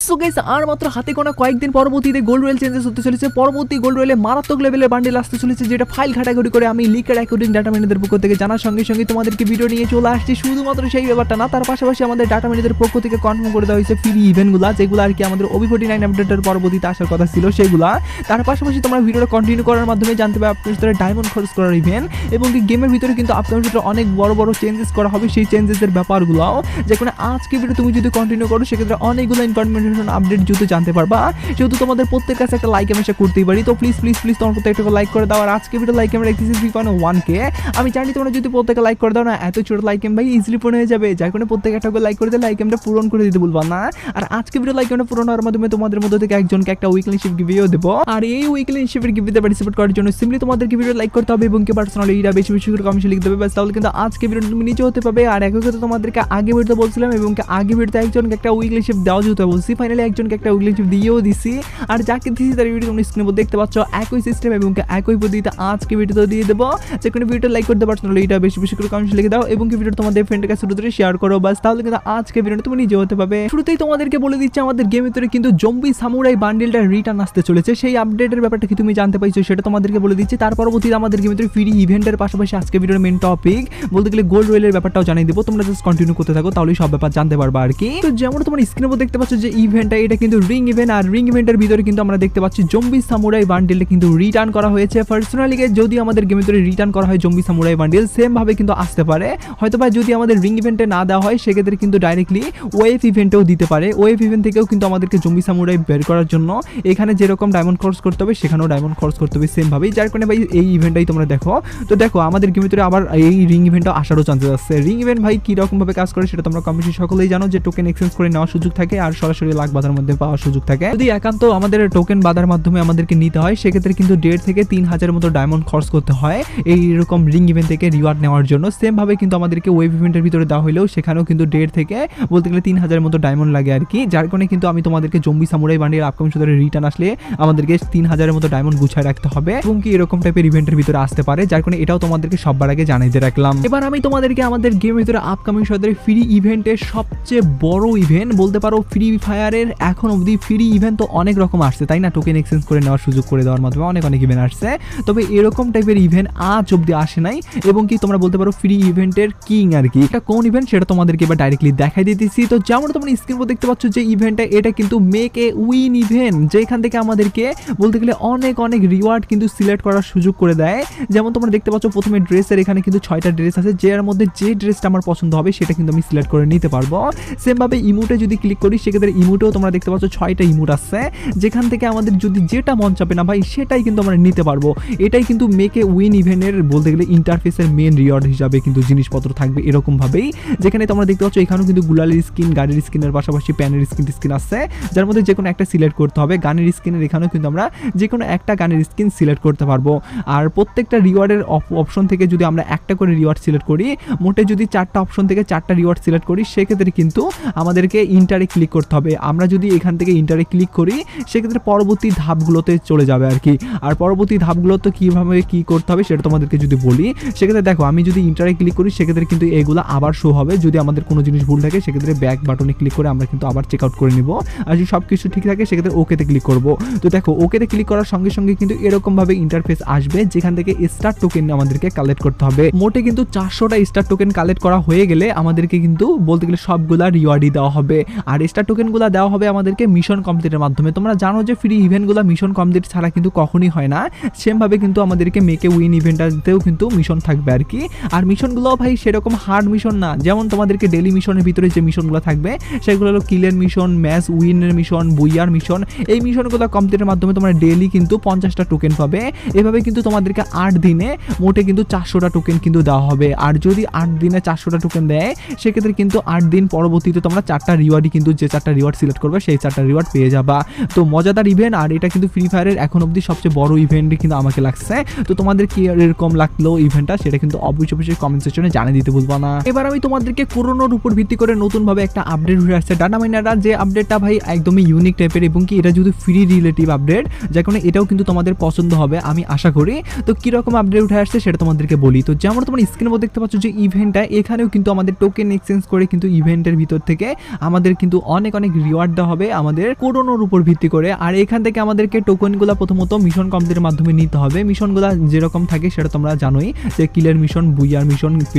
So guys আর মাত্র হাতে গোনা কয়েকদিন পরবর্তীতে গোল্ড রয়েল চেঞ্জেস হতে চলেছে। পরবর্তী গোল্ড রয়েলে মারাত্মক লেভেলের বান্ডেল আসতে চলেছে, যেটা ফাইল ঘাটাঘাটি করে আমি লিকেড অ্যাকর্ডিং ডাটা ম্যানেজারের পক্ষ থেকে জানার সঙ্গে সঙ্গে তোমাদেরকে ভিডিও নিয়ে চলে আসছি। শুধুমাত্র সেই ব্যাপারটা না, তার পাশাপাশি আমাদের ডাটা ম্যানেজারের পক্ষ থেকে কনফার্ম করে দেওয়া হয়েছে ফ্রি ইভেন্টগুলো, যেগুলো আর কি আমাদের OB49 আপডেটের পরবর্তীতে আসার কথা ছিল সেগুলা। তার পাশাপাশি তোমরা ভিডিওটা কন্টিনিউ করার মাধ্যমে জানতে পারবে আপনার ভিতরে ডায়মন্ড খরচ করার ইভেন্ট, এবং কি গেমের ভিতরে কিন্তু আপনার ভিতরে অনেক বড় বড় চেঞ্জেস করা হবে, সেই চেঞ্জেসের ব্যাপারগুলোও যেখানে আজকে ভিডিও তুমি যদি কন্টিনিউ করো সেক্ষেত্রে অনেকগুলো ইনফরমেশন আপডেট যদি জানতে পারবা। যেহেতু তোমাদের প্রত্যেকের কাছে একটা লাইক আমি করতেই পারি, তো প্লিজ প্লিজ প্লিজ তোমার প্রত্যেকটা লাইক করে দাও। আর আজকে ভিডিও লাইক আমরা রেখেছি 3.1K। আমি জানি তোমরা যদি প্রত্যেকে লাইক করে দাও না, এত ছোট লাইক ভাই ইজিলি পূরণ হয়ে যাবে, যার কারণে প্রত্যেক একটা লাইক করে দিয়ে লাইক আমরা পূরণ করে দিতে বলবা না। আর আজকে ভিডিও লাইক আমরা পূরণ হওয়ার মাধ্যমে তোমাদের মধ্যে থেকে একজনকে একটা উইকলি শিপ গিভেও দেবো। আর এই উইকলি শিপের গিভেতে পার্টিসিপেট করার জন্য সিম্পলি তোমাদেরকে ভিডিও লাইক করতে হবে এবং কি পার্সোনালি এটা বেশি বেশি করে কমেন্টে লিখতে হবে, তাহলে কিন্তু আজকে ভিডিও তুমি নিচে হতে পাবে। আর একই কথা তোমাদেরকে আগে ভিডিওতে বলছিলাম এবং কি আগে ভিডিওতে একজনকে একটা উইকলি শিপ দেওয়া যেতে বলছি, ফাইনালি একজনকে একটা উইকলি শিপ দিয়েও দিছি। আর যাকে দিছি তার ভিডিও তুমি স্ক্রিনে দেখতে পাচ্ছ, একই সিস্টেম এবং একই পদ্ধতিতে আজকে ভিডিওতে দিয়ে দেবো। যে কোনো ভিডিও লাইক করতে পার্সোনালি এটা বেশি বেশি করে কমেন্টে লিখে দাও এবং কি ভিডিও তোমাদের ফ্রেন্ডের কাছে শুরুতে শেয়ার করো, বাস তাহলে কিন্তু আজকে ভিডিও তুমি নিজে হতে পাবে। শুরুতেই তোমাদেরকে বলে দিচ্ছি আমাদের গেমের ভিতরে কিন্তু জম্বি সামুরাই বান্ডেলটা রিটার্ন আসতে চলেছে, সেই আপডেটের ব্যাপারটা কি তুমি জানতে পাইছো সেটা তোমাদেরকে বলে দিচ্ছি। তার পরবর্তীতে আমাদের গেমের ভিতরে ফ্রি ইভেন্টের পাশাপাশি আজকে ভিডিওর মেন টপিক বলতে গেলে গোল্ড রয়েলের ব্যাপারটাও জানিয়ে দেবো, তোমরা জাস্ট কন্টিনিউ করতে থাকো তাহলেই সব ব্যাপার জানতে পারবা আর কি। তো যেমন তোমার স্ক্রিনে উপর দেখতে পাচ্ছ যে ইভেন্টটা, এটা কিন্তু রিং ইভেন্ট, আর রিং ইভেন্টের ভিতরে কিন্তু আমরা দেখতে পাচ্ছি জম্বি সামুরাই বান্ডেলটা কিন্তু রিটার্ন করা হয়েছে। পার্সোনালি যদি আমাদের গেমের ভিতরে রিটার্ন করা হয় জম্বি সামুরাই বান্ডেল, সেম ভাবে কিন্তু আসতে পারে। হয়তো বা যদি আমাদের রিং ইভেন্টে না দেওয়া হয় সেক্ষেত্রে কিন্তু ডাইরেক্টলি ওয়েভ ইভেন্টেও দিতে পারে। ওয়েভ ইভেন্ট থেকেও কিন্তু আমাদেরকে জম্বি সামুরাই বের করার জন্য এখানে যেরকম ডায়মন্ড খরচ করতে হবে সেখানেও ডায়মন্ড খরচ করতে হবে সেম ভাবেই, যার কারণে ভাই এই ইভেন্টটাই তোমরা দেখো। তো দেখো আমাদের গেমের ভিতরে আবার এই রিং ইভেন্টটা আসারও চান্সেস আছে। রিং ইভেন্ট ভাই কিরকম ভাবে কাজ করে সেটা তোমরা কমিশন সকলেই জানো, যে টোকেন এক্সচেঞ্জ করে নেওয়ার সুযোগ থাকে আর সরাসরি লাখ বাজার মধ্যে পাওয়ার সুযোগ থাকে। যদি একান্ত আমাদের টোকেন বাজার মাধ্যমে আমাদেরকে নিতে হয় সেক্ষেত্রে কিন্তু 1.5 থেকে 3,000 মতো ডায়মন্ড খরচ করতে হয় এইরকম রিং ইভেন্ট থেকে রিওয়ার্ড নেওয়ার জন্য। সেম ভাবে কিন্তু আমাদেরকে ওয়েভ ইভেন্টের ভিতরে দেওয়া হলেও সেখানেও কিন্তু 1.5 থেকে বলতে গেলে 3,000 মতো ডায়মন্ড লাগে আর কি, যার কারণে কিন্তু আমি তোমাদেরকে জম্বি সামুরাই বান্ডেল আপকামিং সুদের রিটার্ন আসলে আমাদেরকে 3,000 মতো ডায়মন্ড গুছায় রাখতে হবে এবং কি এরকম টাইপের ইভেন্টের ভিতরে আসতে পারে, যার কারণে এটাও তোমাদেরকে সবার আগে জানাইতে রাখলাম। এবার আমি তোমাদেরকে আমাদের গেমের ভিতরে আপকামিং সুদের ফ্রি ইভেন্টের সবচেয়ে বড় ইভেন্ট বলতে পারো ফ্রি ফায়ারের এখন অবধি ফ্রি ইভেন্ট তো অনেক রকম আসছে তাই না, টোকেন এক্সচেঞ্জ করে নেওয়ার সুযোগ করে দেওয়ার মাধ্যমে অনেক অনেক ইভেন্ট আসছে, তবে এরকম টাইপের ইভেন্ট আজ অবধি আসে নাই। এবং কি তোমরা বলতে পারো ফ্রি ইভেন্টের কিং আর কি, এটা কোন ইভেন্ট সেটা তোমাদেরকে এবার ডাইরেক্টলি দেখাই দিতেছি। তো যেমন তোমরা স্ক্রিন উপর দেখতে পাচ্ছ যে ইভেন্টটা, এটা কিন্তু মেক এ উইন ইভেন্ট, যেখান থেকে আমাদেরকে বলতে গেলে অনেক অনেক রিওয়ার্ড কিন্তু সিলেক্ট করার সুযোগ করে দেয়। যেমন তোমরা দেখতে পাচ্ছ প্রথমে ড্রেসের এখানে কিন্তু 6টা ড্রেস আছে, যার মধ্যে যে ড্রেসটা আমার পছন্দ হবে সেটা কিন্তু আমি সিলেক্ট করে নিতে পারবো। সেম ভাবে ইমোটে যদি ক্লিক করি সেক্ষেত্রে ইমোটেও তোমরা দেখতে পাচ্ছ 6টা ইমোট আছে, যেখান থেকে আমাদের যদি যেটা মন চাপে না ভাই সেটাই কিন্তু আমরা নিতে পারবো। এটাই কিন্তু মেক এ উইন ইভেন্টের বলতে গেলে ইন্টারফেসের মেন রিওয়ার্ড হিসাবে কিন্তু জিনিসপত্র থাকবে এরকম ভাবেই, যেখানে তোমরা দেখতে পাচ্ছ এখানেও কিন্তু গুলালের স্কিন, গাড়ির স্কিনের পাশাপাশি প্যানের স্কিন আছে, যার মধ্যে যে কোনো একটা সিলেক্ট করতে হবে। গানের স্কিনের এখানেও কিন্তু আমরা যে কোনো একটা গানের স্কিন সিলেক্ট করতে পারবো। আর প্রত্যেকটা রিওয়ার্ডের অপশন থেকে যদি আমরা একটা করে রিওয়ার্ড সিলেক্ট করি, মোটে যদি 4টা অপশন থেকে 4টা রিওয়ার্ড সিলেক্ট করি সেক্ষেত্রে কিন্তু আমাদেরকে ইন্টারে ক্লিক করতে হবে। আমরা যদি এখান থেকে ইন্টারে ক্লিক করি সেক্ষেত্রে পরবর্তী ধাপগুলোতে চলে যাবে আর কি। আর পরবর্তী ধাপগুলোতে কীভাবে কী করতে হবে সেটা তোমাদেরকে যদি বলি, সেক্ষেত্রে দেখো আমি যদি ইন্টারে ক্লিক করি সেক্ষেত্রে কিন্তু এগুলো আবার শো হবে। যদি আমাদের কোনো জিনিস ভুল থাকে সেক্ষেত্রে ব্যাক বাটনে ক্লিক করে আমরা কিন্তু আবার চেক আউট করে নিব, আর যদি সব কিছু ঠিক থাকে সেক্ষেত্রে ওকেতে ক্লিক করব। তো দেখো ওকেতে ক্লিক করার সঙ্গে সঙ্গে কিন্তু এরকমভাবে ইন্টারফেস আসবে, যেখান থেকে স্টার টোকেন আমাদেরকে কালেক্ট করতে হবে। মোটে কিন্তু 400টা স্টার টোকেন কালেক্ট করা হয়ে গেলে আমাদেরকে কিন্তু বলতে গেলে সবগুলা রিওয়ার্ডই দেওয়া হবে। আর স্টার টোকেনগুলো দেওয়া হবে আমাদেরকে মিশন কমপ্লিটের মাধ্যমে। তোমরা জানো যে ফ্রি ইভেন্টগুলো মিশন কমপ্লিট ছাড়া কিন্তু কখনই হয় না, সেমভাবে কিন্তু আমাদেরকে মেকে উইন ইভেন্টটাতেও কিন্তু মিশন থাকবে আর কি। আর মিশনগুলো ভাই সেরকম হার্ড মিশন না, যেমন তোমাদেরকে ডেলি মিশনের ভিতরে যে মিশনগুলো থাকবে সেগুলো হলো কিলের মিশন, ম্যাচ উইনের মিশন, বুইয়ার মিশন। এই মিশনগুলো কমপ্লিটের মাধ্যমে তোমরা ডেলি কিন্তু 50টা টোকেন পাবে। এভাবে কিন্তু তোমাদেরকে 8 দিনে মোটে কিন্তু 400টা টোকেন কিন্তু দেওয়া হবে। আর যদি 8 দিনে 400টা টোকেন দেয় সেক্ষেত্রে কিন্তু 8 দিন পরবর্তীতে তোমরা 4টা রিওয়ার্ডই কিন্তু যে 4টা রিওয়ার্ড সিলেক্ট করবে সেই 4টা রিওয়ার্ড পেয়ে যাবা। তো মজাদার ইভেন্ট, আর এটা কিন্তু ফ্রি ফায়ারের এখন অবধি সবচেয়ে বড় ইভেন্ট কিন্তু আমাকে লাগছে। তো তোমাদের কি এরকম লাগলো ইভেন্টটা সেটা কিন্তু অবশ্যই কমেন্ট সেকশনে জানিয়ে দিতে ভুলবা না। এবার আমি তোমাদেরকে করোনার উপর ভিত্তি করে নতুন ভাবে একটা আপডেট হয়ে আসছে ডাটা মাইনাররা, যে আপডেটটা ভাই একদমই ইউনিক টাইপের এবং কি এটা যদি ফ্রি রিলেটিভ আপডেট, যার কারণে এটাও কিন্তু তোমাদের পছন্দ হবে আমি আশা করি। তো কিরকম আপডেট উঠে আসছে সেটা তোমাদেরকে বলি। তো যেমন তোমার স্ক্রিনের মধ্যে দেখতে পাচ্ছ যে ইভেন্টটা, এখানেও কিন্তু আমাদের টোকেন এক্সচেঞ্জ করে কিন্তু ইভেন্টের ভিতর থেকে আমাদের কিন্তু অনেক অনেক রিওয়ার্ড রিওয়ার্ড দেওয়া হবে আমাদের করোনার উপর ভিত্তি করে। আর এখান থেকে আমাদেরকে টোকেনগুলো প্রথমত মিশন কমপ্লিটের মাধ্যমে নিতে হবে। মিশনগুলো যেরকম থাকে সেটা তোমরা জানোই, যে কিলের মিশন, বুইয়ার মিশন,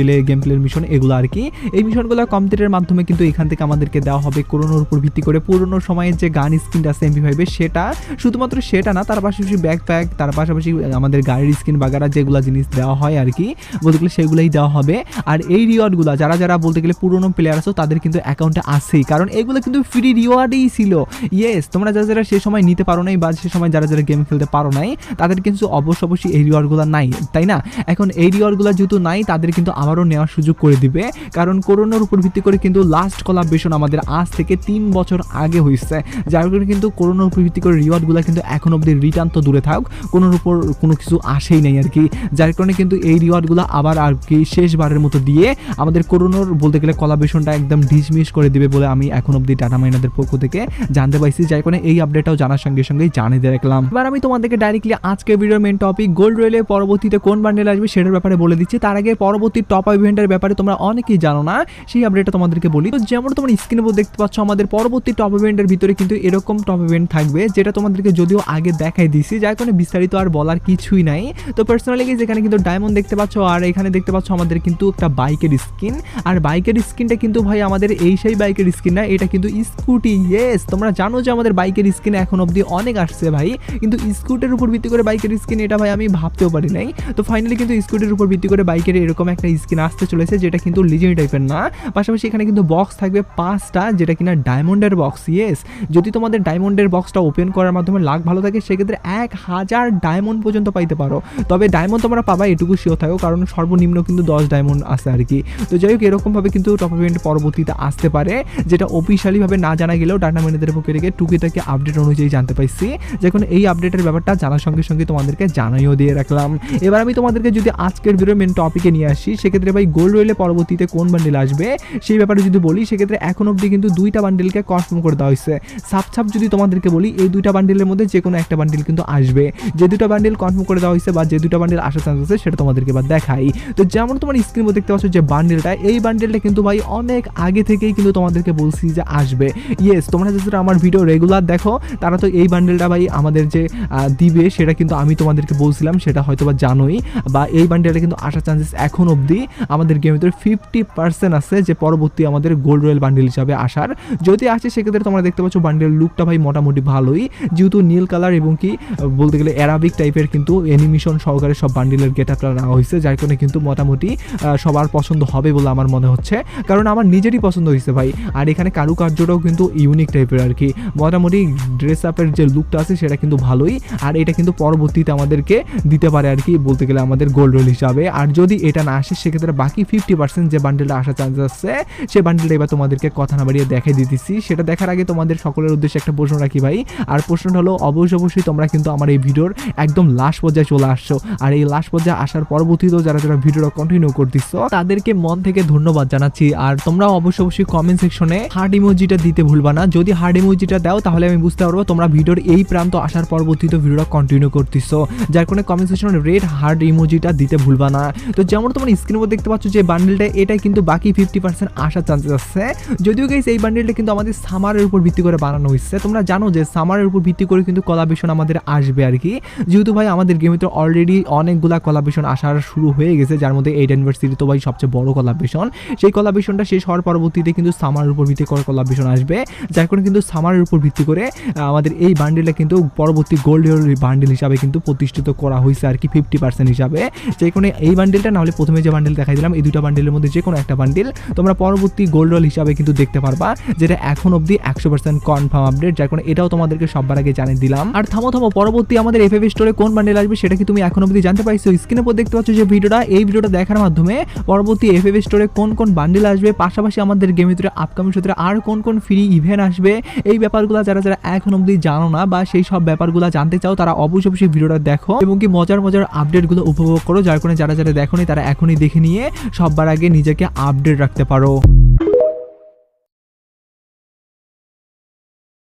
গেম প্লের মিশন, এগুলো আর কি। এই মিশনগুলো কমপ্লিটের মাধ্যমে কিন্তু এখান থেকে আমাদেরকে দেওয়া হবে করোনার উপর ভিত্তি করে পুরনো সময়ের যে গান স্কিনটা আছে MP5 সেটা, শুধুমাত্র সেটা না, তার পাশাপাশি ব্যাকপ্যাক, তার পাশাপাশি আমাদের গাড়ির স্কিন বাগারা যেগুলো জিনিস দেওয়া হয় আর কি, বলতে গেলে সেগুলোই দেওয়া হবে। আর এই রিওয়ার্ডগুলো যারা যারা বলতে গেলে পুরনো প্লেয়ার আছো তাদের কিন্তু অ্যাকাউন্টে আসেই, কারণ এগুলো কিন্তু ফ্রি রিওয়ার্ডই ছিল। ইয়েস, তোমরা যারা যারা সে সময় নিতে পারো নাই বা সে সময় যারা যারা গেম খেলতে পারো নাই তাদের কিন্তু অবশ্যই এই রিওয়ার্ডগুলো নাই, তাই না? এখন এই রিওয়ার্ডগুলো যেহেতু নাই তাদের কিন্তু আবারও নেওয়ার সুযোগ করে দিবে, কারণ করোনার উপর ভিত্তি করে কিন্তু লাস্ট কোলাবরেশন আমাদের আজ থেকে 3 বছর আগে হয়েছে, যার কারণে কিন্তু করোনার উপর ভিত্তি করে রিওয়ার্ডগুলো কিন্তু এখন অব্দি রিটার্ন তো দূরে থাক, কোনোর উপর কোনো কিছু আসেই নাই আর কি, যার কারণে কিন্তু এই রিওয়ার্ডগুলো আবার আর কি শেষবারের মতো দিয়ে আমাদের করোনার বলতে গেলে কোলাবরেশনটা একদম ডিসমিস করে দিবে বলে আমি এখন অব্দি ডাটা মাইনারদের পক্ষ থেকে জানতে পাইছি, যার কারণে এই আপডেটটাও জানার সঙ্গে সঙ্গেই জানিয়ে দিয়ে রাখলাম। এবার আমি তোমাদেরকে ডাইরেক্টলি আজকে ভিডিওর মেন টপিক গোল্ড রয়েলে পরবর্তীতে কোন বান্ডেল আসবে সেটার ব্যাপারে বলে দিচ্ছি। তার আগে পরবর্তী টপ ইভেন্টের ব্যাপারে তোমরা অনেকেই জানো না, সেই আপডেটটা তোমাদেরকে বলি। তো যেমন তোমরা স্ক্রিনের উপর দেখতে পাচ্ছ আমাদের পরবর্তী টপ ইভেন্টের ভিতরে কিন্তু এরকম টপ ইভেন্ট থাকবে, যেটা তোমাদেরকে যদিও আগে দেখাই দিছি, যার কারণে বিস্তারিত আর বলার কিছুই নাই। তো পার্সোনালি এখানে কিন্তু ডায়মন্ড দেখতে পাচ্ছ, আর এখানে দেখতে পাচ্ছ আমাদের কিন্তু একটা বাইকের স্কিন, আর বাইকের স্কিনটা কিন্তু ভাই আমাদের এই সেই বাইকের স্কিন না, এটা কিন্তু স্কুটি। ইয়েস, তোমরা জানো যে আমাদের বাইকের স্কিন এখন অবধি অনেক আসছে ভাই, কিন্তু স্কুটের উপর ভিত্তি করে বাইকের স্কিন এটা ভাই আমি ভাবতেও পারি নাই। তো ফাইনালি কিন্তু স্কুটের উপর ভিত্তি করে বাইকের এরকম একটা স্কিন আসতে চলেছে, যেটা কিন্তু লিজেন্ড টাইপের না। পাশাপাশি এখানে কিন্তু বক্স থাকবে 5টা, যেটা কিনা ডায়মন্ডের বক্স। ইয়েস, যদি তোমাদের ডায়মন্ডের বক্সটা ওপেন করার মাধ্যমে লাক ভালো থাকে সেক্ষেত্রে 1000 ডায়মন্ড পর্যন্ত পাইতে পারো। তবে ডায়মন্ড তোমরা পাবা এটুকু শিওর থাকো, কারণ সর্বনিম্ন কিন্তু 10 ডায়মন্ড আছে আর কি। তো যাই হোক, এরকমভাবে কিন্তু টপ ইভেন্ট পরবর্তীতে আসতে পারে, যেটা অফিসিয়ালিভাবে না জানা গেলেও ডাটা ম্যানেজারের পক্ষ থেকে টুকিটাকি আপডেট অনুযায়ী জানতে পাইছি। যখন এই আপডেটের ব্যাপারটা জানার সঙ্গে সঙ্গে তোমাদেরকে জানাইও দিয়ে রাখলাম। এবার আমি তোমাদেরকে যদি আজকের ভিডিওর মেন টপিকে নিয়ে আসি, সেক্ষেত্রে ভাই গোল্ড রয়েলে পরবর্তীতে কোন বান্ডেল আসবে সেই ব্যাপারে যদি বলি, সেক্ষেত্রে এখন অবধি কিন্তু 2টা বান্ডেলকে কনফার্ম করে দেওয়া হয়েছে। সাপ যদি তোমাদেরকে বলি, এই 2টা বান্ডেলের মধ্যে যে কোনো একটা বান্ডেল কিন্তু আসবে। যে 2টা বান্ডেল কনফার্ম করে দেওয়া হয়েছে বা যে 2টা বান্ডেল আসার চান্স আছে সেটা তোমাদেরকে এবার দেখাই। তো যেমন তোমার স্ক্রিনে মধ্যে দেখতে পাচ্ছ যে বান্ডেলটা, এই বান্ডেলটা কিন্তু ভাই অনেক আগে থেকেই কিন্তু তোমাদেরকে বলছি যে আসবে। ইয়েস, তোমরা যারা আমার ভিডিও রেগুলার দেখো তারা তো এই বান্ডেলটা ভাই আমাদের যে দিবে সেটা কিন্তু আমি তোমাদেরকে বলছিলাম, সেটা হয়তো বা জানোই, বা এই বান্ডেলটা কিন্তু আসার চান্সেস এখন অবধি আমাদের গেমের ভিতরে 50% আছে যে পরবর্তী আমাদের গোল্ড রয়েল বান্ডেল হিসাবে আসার। যদি আসে সেক্ষেত্রে তোমরা দেখতে পাচ্ছ বান্ডেল লুকটা ভাই মোটামুটি ভালোই, যেহেতু নীল কালার এবং কি বলতে গেলে অ্যারাবিক টাইপের কিন্তু অ্যানিমেশন সহকারে সব বান্ডেলের গেট আপটা নেওয়া হয়েছে, যার কারণে কিন্তু মোটামুটি সবার পছন্দ হবে বলে আমার মনে হচ্ছে, কারণ আমার নিজেরই পছন্দ হয়েছে ভাই। আর এখানে কারুকার্যটাও কিন্তু ইউনিক টাইপের আর কি, মোটামুটি ড্রেস আপের যে লুকটা আছে সেটা কিন্তু ভালোই। আর এটা কিন্তু পরবর্তীতে আমাদেরকে দিতে পারে আর কি, বলতে গেলে আমাদের গোল্ড রোল হিসাবে। আর যদি এটা না আসে সেক্ষেত্রে বাকি 50% যে বান্ডেলটা আসার চান্স আছে, সেই বান্ডেলটা এবার তোমাদেরকে কথা না বাড়িয়ে দেখাই দিতেছি। সেটা দেখার আগে তোমাদের সকলের উদ্দেশ্যে একটা প্রশ্ন রাখি ভাই, আর প্রশ্নটা হলো অবশ্যই তোমরা কিন্তু আমার এই ভিডিওর একদম লাস্ট পর্যায়ে চলে আসছো, আর এই লাস্ট পর্যায়ে আসার পরবর্তীতেও যারা যারা ভিডিওটা কন্টিনিউ করতেছো তাদেরকে মন থেকে ধন্যবাদ জানাচ্ছি। আর তোমরা অবশ্যই কমেন্ট সেকশনে হার্ড ইমোজিটা দিতে ভুলবা না, যদি হার্ড ইমোজিটা দাও তাহলে আমি বুঝতে পারবো তোমরা ভিডিওর এই প্রান্ত আসার পরবর্তীতে ভিডিওটা কন্টিনিউ করতেছো, যার কারণে কমেন্ট সেকশনে রেড হার্ড ইমোজিটা দিতে ভুলবা না। তো যেমন তোমরা স্ক্রিনের উপর দেখতে পাচ্ছ যে বান্ডেলটা, এটা কিন্তু বাকি 50% আসার চান্সেস আছে। যদিও গাইস এই বান্ডেলটা কিন্তু আমাদের সামারের উপর ভিত্তি করে বানানো হয়েছে, তোমরা জানো যে সামারের উপর ভিত্তি করে কিন্তু কোলাবরেশন আমাদের আসবে আর কি, যেহেতু ভাই আমাদের গেমে তো অলরেডি অনেকগুলা কোলাবরেশন আসার শুরু হয়ে গেছে, যার মধ্যে 8 অ্যানিভার্সারি তো ভাই সবচেয়ে বড় কোলাবরেশন। সেই কোলাবরেশনটা শেষ হওয়ার পরবর্তীতে কিন্তু সামারের উপর ভিত্তি করে কোলাবরেশন আসবে, যার কারণে কিন্তু সামারের উপর ভিত্তি করে আমাদের এই বান্ডেলটা কিন্তু পরবর্তী গোল্ড বান্ডেল হিসাবে কিন্তু প্রতিষ্ঠিত করা হয়েছে আর কি 50% হিসাবে। যে কোনো এই বান্ডেলটা না হলে প্রথমে যে বান্ডেল দেখাই দিলাম, এই 2টা বান্ডেলের মধ্যে যে কোনো একটা বান্ডেল তোমরা পরবর্তী গোল্ড রোল হিসাবে কিন্তু দেখতে পারবা, যেটা এখন অবধি 100% কনফার্ম আপডেট, যার কারণে এটাও তোমাদেরকে সবার আগে জানিয়ে দিলাম। আর থামো পরবর্তী আমাদের FF স্টোরে কোন বান্ডেল আসবে সেটা কি তুমি এখন অবধি জানতে পারছো? স্ক্রিনের উপর দেখতে পাচ্ছ যে এই ভিডিওটা দেখার মাধ্যমে পরবর্তী FF স্টোরে কোন বান্ডেল আসবে, পাশাপাশি আমাদের গেমের ভিতরে আপকামিং সূত্রে আর কোন ফ্রি ইভেন্ট আসবে, এই ব্যাপারগুলো যারা যারা এখন অবধি জানো না বা সেই সব ব্যাপারগুলো জানতে চাও তারা অবশ্যই ভিডিওটা দেখো এবং কি মজার আপডেটগুলো উপভোগ করো, যার কারণে যারা যারা দেখোনি তারা এখনই দেখে নিয়ে সবার আগে নিজেকে আপডেট রাখতে পারো।